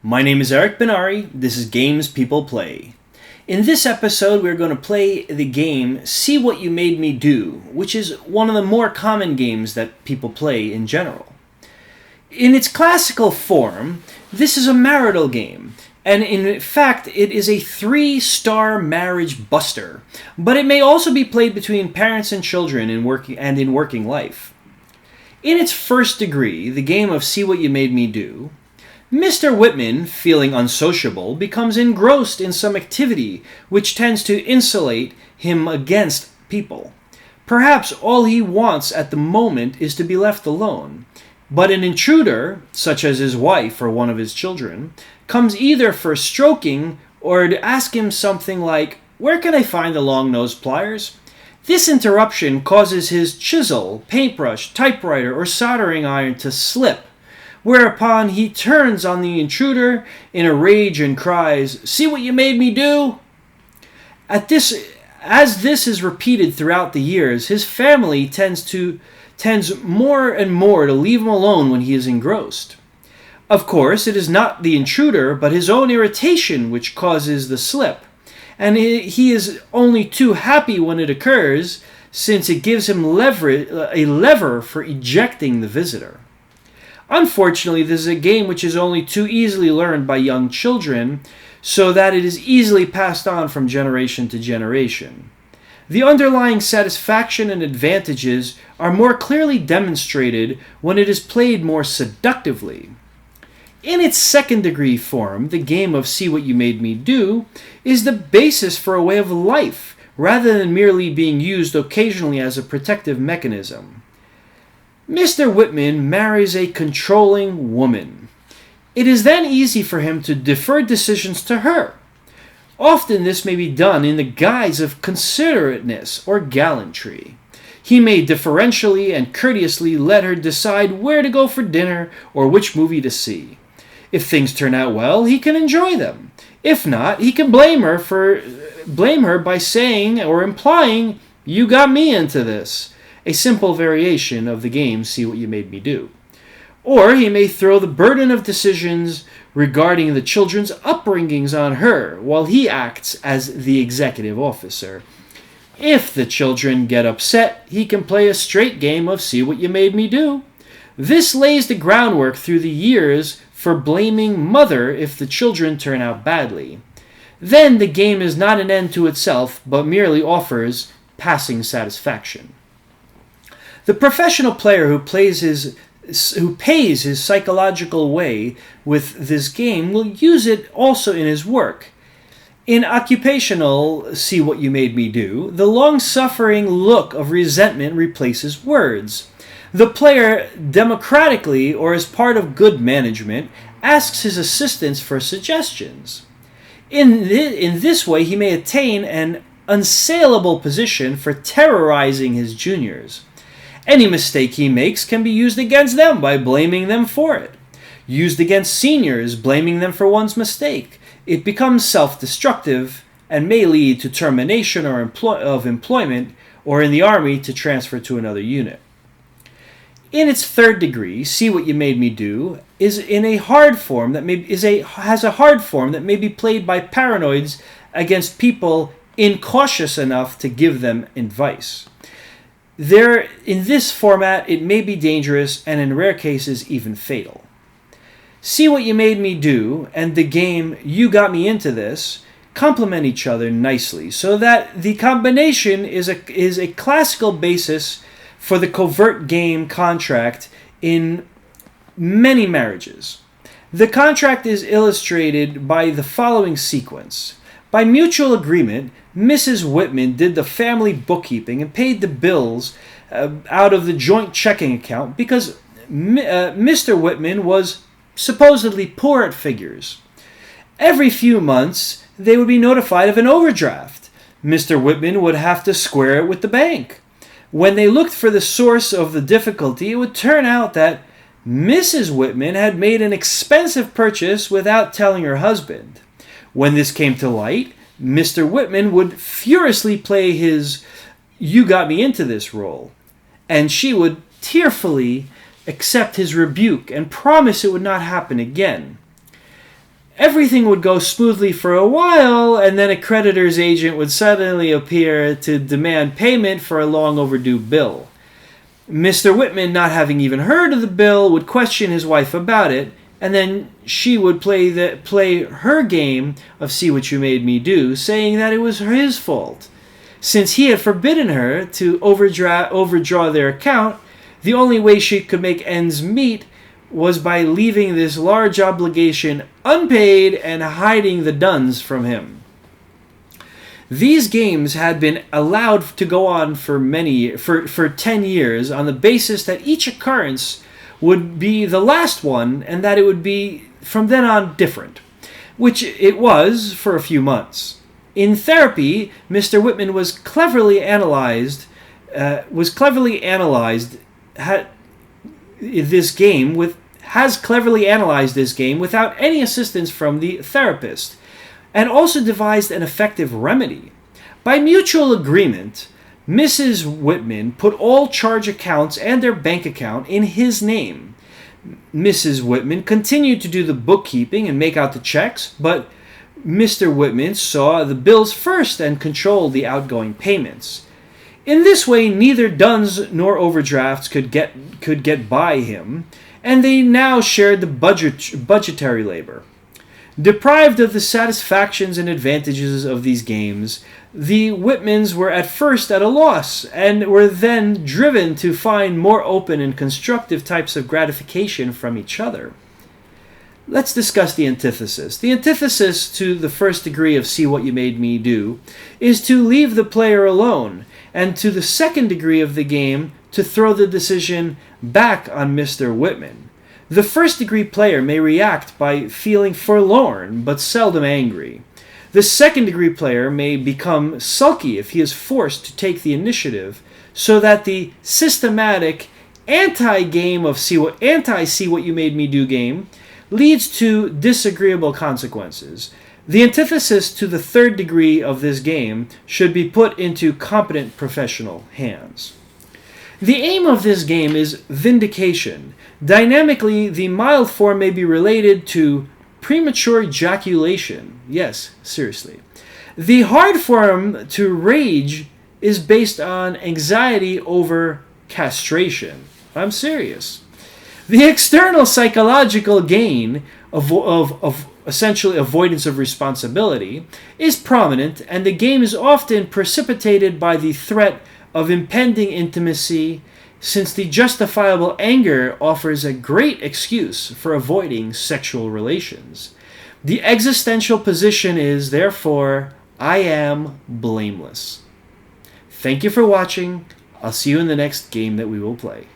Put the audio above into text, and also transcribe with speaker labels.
Speaker 1: My name is Eric Benari. This is Games People Play. In this episode, we're going to play the game See What You Made Me Do, which is one of the more common games that people play in general. In its classical form, this is a marital game, and in fact, it is a 3-star marriage buster, but it may also be played between parents and children in working life. In its first degree, the game of See What You Made Me Do, Mr. Whitman, feeling unsociable, becomes engrossed in some activity which tends to insulate him against people. Perhaps all he wants at the moment is to be left alone. But an intruder, such as his wife or one of his children, comes either for stroking or to ask him something like, "Where can I find the long-nosed pliers?" This interruption causes his chisel, paintbrush, typewriter, or soldering iron to slip, whereupon he turns on the intruder in a rage and cries, "See what you made me do?" As this is repeated throughout the years, his family tends more and more to leave him alone when he is engrossed. Of course, it is not the intruder, but his own irritation which causes the slip, and he is only too happy when it occurs, since it gives him a lever for ejecting the visitor. Unfortunately, this is a game which is only too easily learned by young children, so that it is easily passed on from generation to generation. The underlying satisfaction and advantages are more clearly demonstrated when it is played more seductively. In its second degree form, the game of See What You Made Me Do is the basis for a way of life, rather than merely being used occasionally as a protective mechanism. Mr. Whitman marries a controlling woman. It is then easy for him to defer decisions to her. Often this may be done in the guise of considerateness or gallantry. He may deferentially and courteously let her decide where to go for dinner or which movie to see. If things turn out well, he can enjoy them. If not, he can blame her by saying or implying, "You got me into this," a simple variation of the game See What You Made Me Do. Or he may throw the burden of decisions regarding the children's upbringings on her, while he acts as the executive officer. If the children get upset, he can play a straight game of See What You Made Me Do. This lays the groundwork through the years for blaming mother if the children turn out badly. Then the game is not an end to itself, but merely offers passing satisfaction. The professional player who pays his psychological way with this game will use it also in his work. In occupational See What You Made Me Do, the long-suffering look of resentment replaces words. The player, democratically or as part of good management, asks his assistants for suggestions. In this way, he may attain an unsaleable position for terrorizing his juniors. Any mistake he makes can be used against them by blaming them for it. Used against seniors, blaming them for one's mistake. It becomes self-destructive and may lead to termination of employment, or in the army to transfer to another unit. In its third degree, See What You Made Me Do has a hard form that may be played by paranoids against people incautious enough to give them advice. In this format, it may be dangerous and in rare cases even fatal. See What You Made Me Do and the game You Got Me Into This complement each other nicely, so that the combination is a classical basis for the covert game contract in many marriages. The contract is illustrated by the following sequence. By mutual agreement, Mrs. Whitman did the family bookkeeping and paid the bills out of the joint checking account because Mr. Whitman was supposedly poor at figures. Every few months, they would be notified of an overdraft. Mr. Whitman would have to square it with the bank. When they looked for the source of the difficulty, it would turn out that Mrs. Whitman had made an expensive purchase without telling her husband. When this came to light, Mr. Whitman would furiously play his "You got me into this" role, and she would tearfully accept his rebuke and promise it would not happen again. everything would go smoothly for a while, and then a creditor's agent would suddenly appear to demand payment for a long overdue bill. Mr. Whitman, not having even heard of the bill, would question his wife about it, and then she would play her game of See What You Made Me Do, saying that it was his fault. Since he had forbidden her to overdraw their account, the only way she could make ends meet was by leaving this large obligation unpaid and hiding the duns from him. These games had been allowed to go on for 10 years on the basis that each occurrence would be the last one and that it would be from then on different, which it was for a few months. In therapy, Mr. Whitman has cleverly analyzed this game without any assistance from the therapist, and also devised an effective remedy. By mutual agreement, Mrs. Whitman put all charge accounts and their bank account in his name. Mrs. Whitman continued to do the bookkeeping and make out the checks, but Mr. Whitman saw the bills first and controlled the outgoing payments. In this way, neither duns nor overdrafts could get by him, and they now shared the budgetary labor. Deprived of the satisfactions and advantages of these games, the Whitmans were at first at a loss, and were then driven to find more open and constructive types of gratification from each other. Let's discuss the antithesis. The antithesis to the first degree of See What You Made Me Do is to leave the player alone, and to the second degree of the game to throw the decision back on Mr. Whitman. The first degree player may react by feeling forlorn but seldom angry. The second degree player may become sulky if he is forced to take the initiative, so that the systematic anti-See What You Made Me Do game leads to disagreeable consequences. The antithesis to the third degree of this game should be put into competent professional hands. The aim of this game is vindication. Dynamically, the mild form may be related to premature ejaculation. Yes, seriously. The hard form to rage is based on anxiety over castration. I'm serious. The external psychological gain of essentially avoidance of responsibility is prominent, and the game is often precipitated by the threat of impending intimacy, since the justifiable anger offers a great excuse for avoiding sexual relations. The existential position is, therefore, I am blameless. Thank you for watching. I'll see you in the next game that we will play.